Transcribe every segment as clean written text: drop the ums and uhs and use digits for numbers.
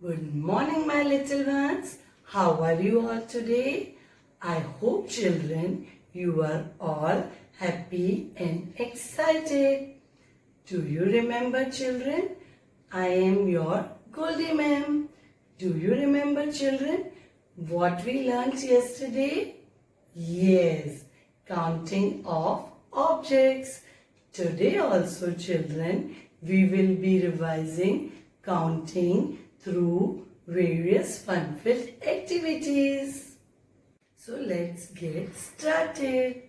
Good morning, my little ones. How are you all today? I hope, children, you are all happy and excited. Do you remember, children? I am your Goldie ma'am. Do you remember, children, what we learned yesterday? Yes, counting of objects. Today also, children, we will be revising counting through various fun-filled activities. So let's get started.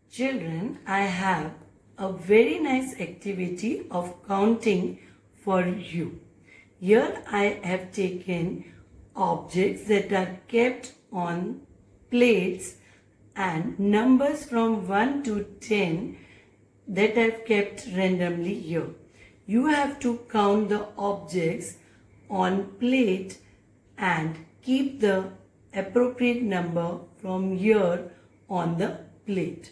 Children, I have a very nice activity of counting for you. Here I have taken objects that are kept on plates and numbers from 1 to 10 that I've kept randomly here. You have to count the objects on plate and keep the appropriate number from here on the plate.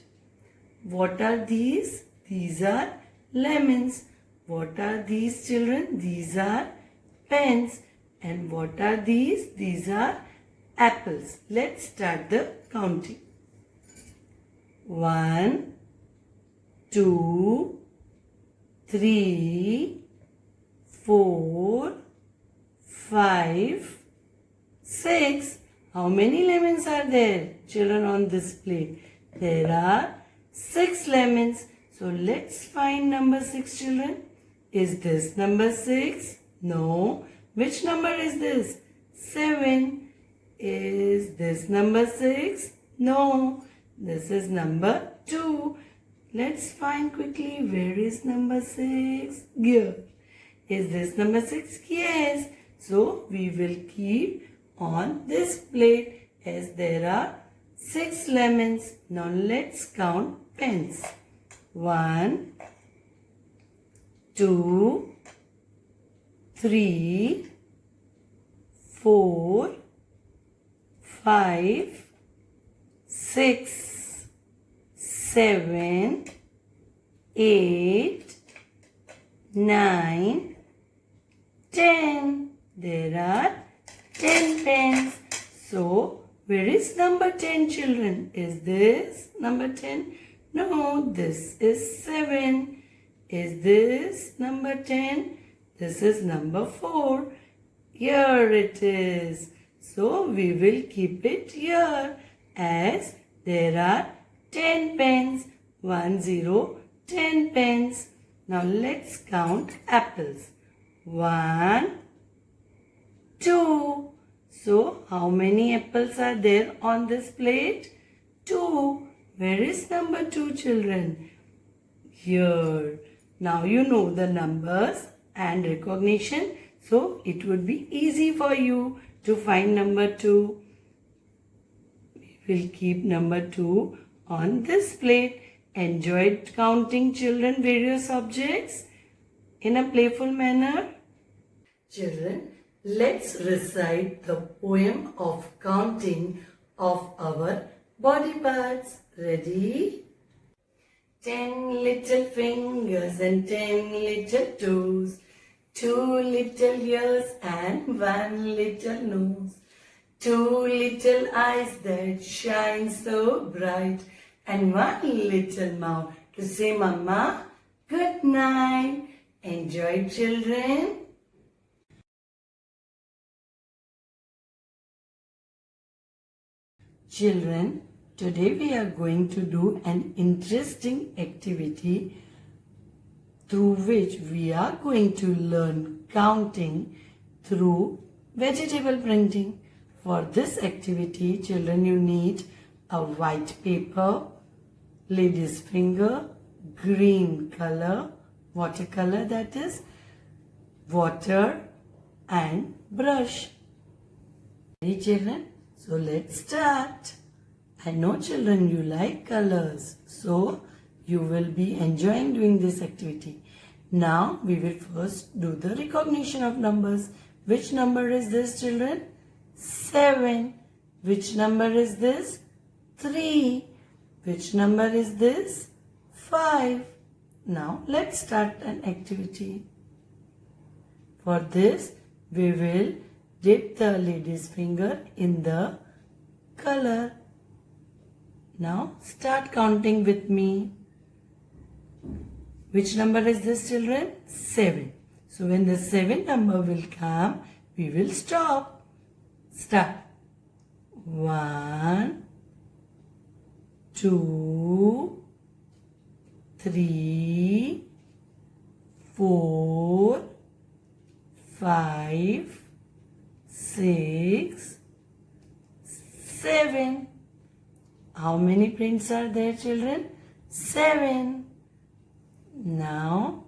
What are these? These are lemons. What are these, children? These are pens. And what are these? These are apples. Let's start the counting. 1, 2, 3, 4, 5, 6. How many lemons are there, children, on this plate? There are 6 lemons. So let's find number 6, children. Is this number 6? No. Which number is this? 7. Is this number 6? No. This is number 2. Let's find quickly, where is number 6? Here. Is this number 6? Yes. So we will keep on this plate as there are 6 lemons. Now let's count pens. 1, 2, 3, 4, 5, 6, 7, 8, 9, 10. There are 10 pens. So, where is number 10, children? Is this number 10? No, this is 7. Is this number 10? This is number 4. Here it is. So, we will keep it here as there are 10 pens. 1, 0, 10 pens. Now, let's count apples. 1, 2. So, how many apples are there on this plate? 2. Where is number 2, children? Here. Now, you know the numbers and recognition. So, it would be easy for you to find number 2. We will keep number 2 on this plate. Enjoyed counting, children, various objects in a playful manner? Children, let's recite the poem of counting of our body parts. Ready? 10 little fingers and 10 little toes, 2 little ears and 1 little nose, 2 little eyes that shine so bright, and 1 little mouth to say Mama good night. Enjoy, children. Children, today we are going to do an interesting activity through which we are going to learn counting through vegetable printing. For this activity, children, you need a white paper, lady's finger, green color, watercolor that is, water and brush. Ready, children? So let's start. I know, children, you like colors, so you will be enjoying doing this activity. Now we will first do the recognition of numbers. Which number is this, children? 7. Which number is this? 3. Which number is this? 5. Now let's start an activity. For this, we will dip the lady's finger in the color. Now start counting with me. Which number is this, children? 7. So when the 7 number will come, we will stop. Start. 1, 2, 3, 4, 5, 6, 7. How many prints are there, children? 7. Now,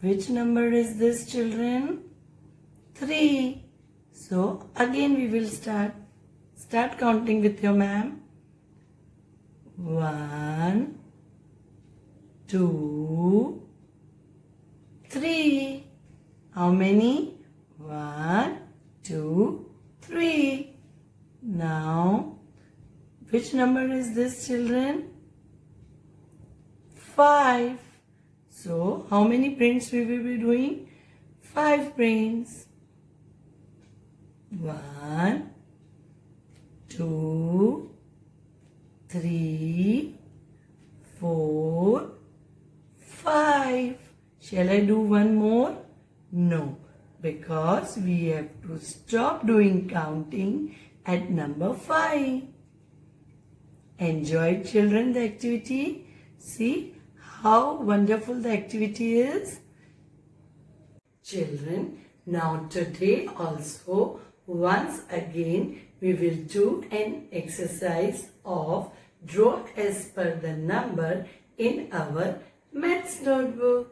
which number is this, children? 3. So, again we will start. Start counting with your ma'am. 1, 2, 3. How many? 1, 2, 3. Now, which number is this, children? 5. So, how many prints we will be doing? 5 prints. 1, 2, 3, 4, 5. Shall I do one more? No, because we have to stop doing counting at number 5. Enjoy, children, the activity? See how wonderful the activity is? Children, now today also once again we will do an exercise of draw as per the number in our maths notebook.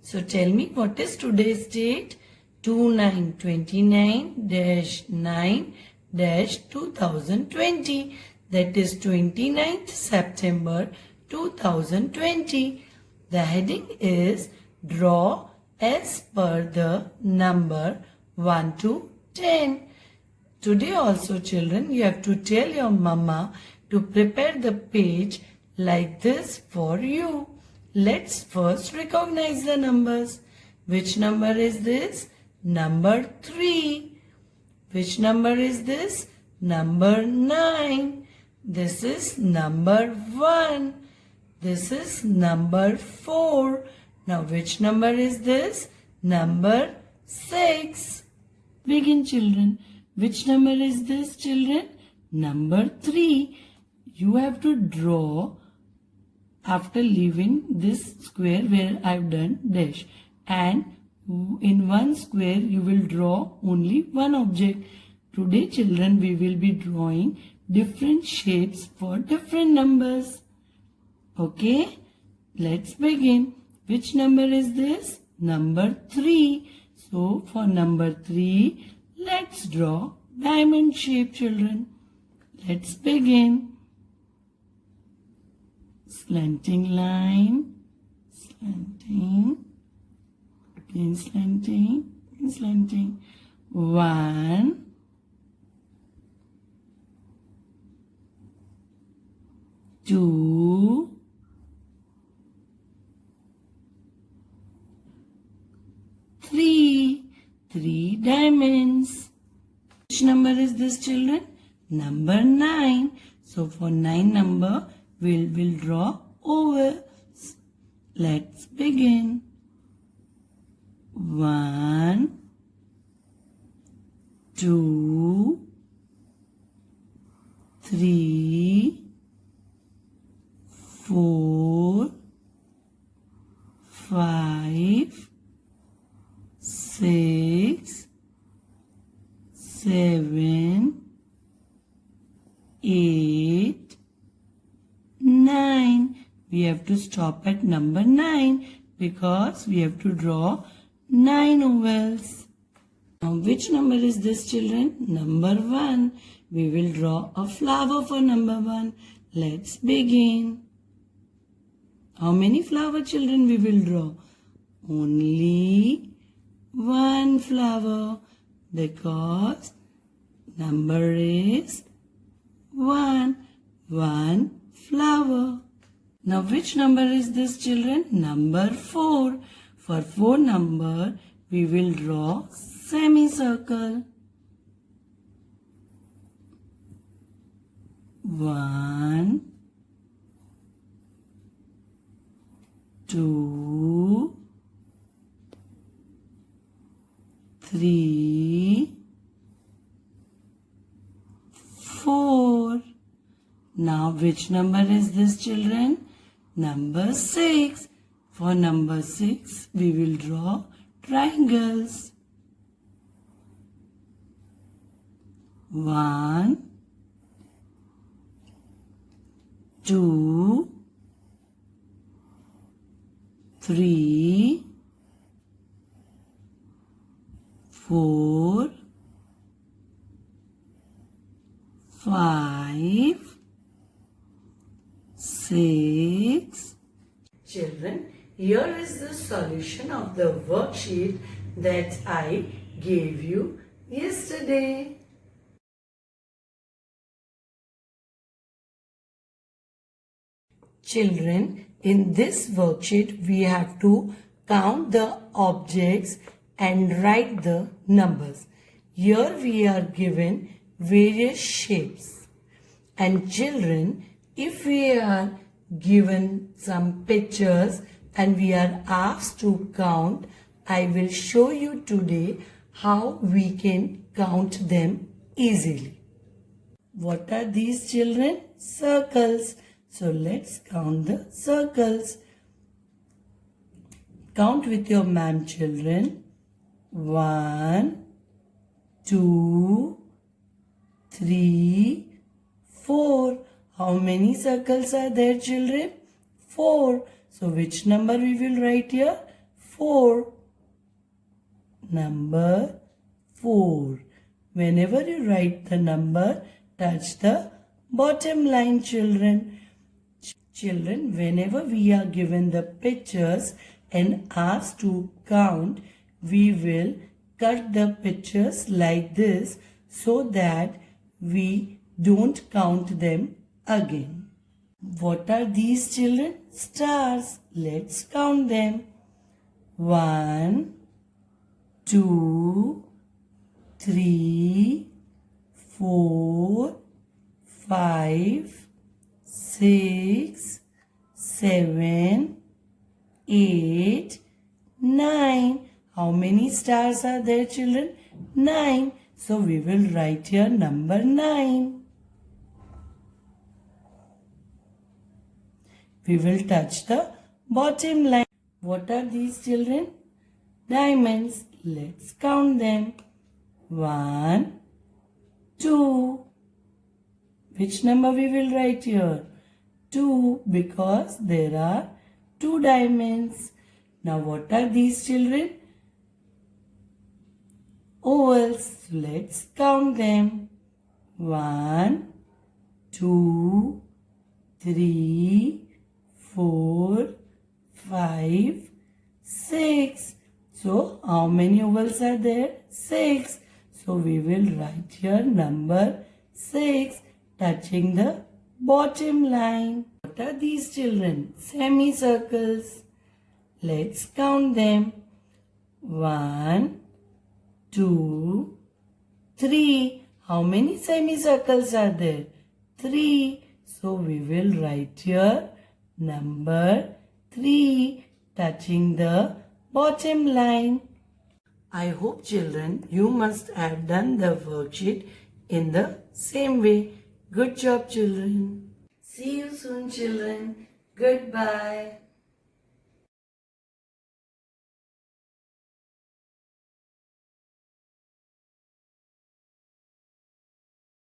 So tell me, what is today's date? 2929-9-2020. That is 29th September 2020. The heading is draw as per the number 1 to 10. Today also, children, you have to tell your mama to prepare the page like this for you. Let's first recognize the numbers. Which number is this? Number 3. Which number is this? Number 9. This is number 1. This is number 4. Now which number is this? Number 6. Begin, children. Which number is this, children? Number 3. You have to draw after leaving this square where I've done dash. And in one square you will draw only one object. Today, children, we will be drawing different shapes for different numbers. Okay, let's begin. Which number is this? Number 3. So for number 3, let's draw diamond shape, children. Let's begin. Slanting line, slanting, again slanting, again slanting. 1, 2, 3. 3 diamonds. Which number is this, children? Number 9. So for 9 number, we'll draw ovals. Let's begin. 1, 2, 3, 4, 5, 6, 7, 8, 9. We have to stop at number 9 because we have to draw 9 ovals. Now which number is this, children? Number 1. We will draw a flower for number 1. Let's begin. How many flower, children, we will draw? Only one flower because number is 1. One flower. Now which number is this, children? Number 4. For 4 number, we will draw semicircle. 1, 2, 3, 4. Now which number is this, children? Number 6. For number 6, we will draw triangles. 1, 2, 3, 4, 5, 6. Children, here is the solution of the worksheet that I gave you yesterday. Children, in this worksheet, we have to count the objects and write the numbers. Here we are given various shapes. And children, if we are given some pictures and we are asked to count, I will show you today how we can count them easily. What are these, children? Circles. So let's count the circles. Count with your ma'am, children. 1, 2, 3, 4. How many circles are there, children? 4. So which number we will write here? 4. Number 4. Whenever you write the number, touch the bottom line, children. Children, whenever we are given the pictures and asked to count, we will cut the pictures like this so that we don't count them again. What are these, children? Stars. Let's count them. 1, 2, 3, 4, 5, 6, 7, 8, 9. How many stars are there, children? 9. So we will write here number 9. We will touch the bottom line. What are these, children? Diamonds. Let's count them. 1, 2. Which number we will write here? 2, because there are 2 diamonds. Now what are these, children? Ovals. Let's count them. 1, 2, 3, 4, 5, 6. So how many ovals are there? 6. So we will write here number 6, touching the bottom line. What are these, children? Semicircles. Let's count them. 1, 2, 3. How many semicircles are there? 3. So we will write here number 3, touching the bottom line. I hope, children, you must have done the worksheet in the same way. Good job, children. See you soon, children. Goodbye.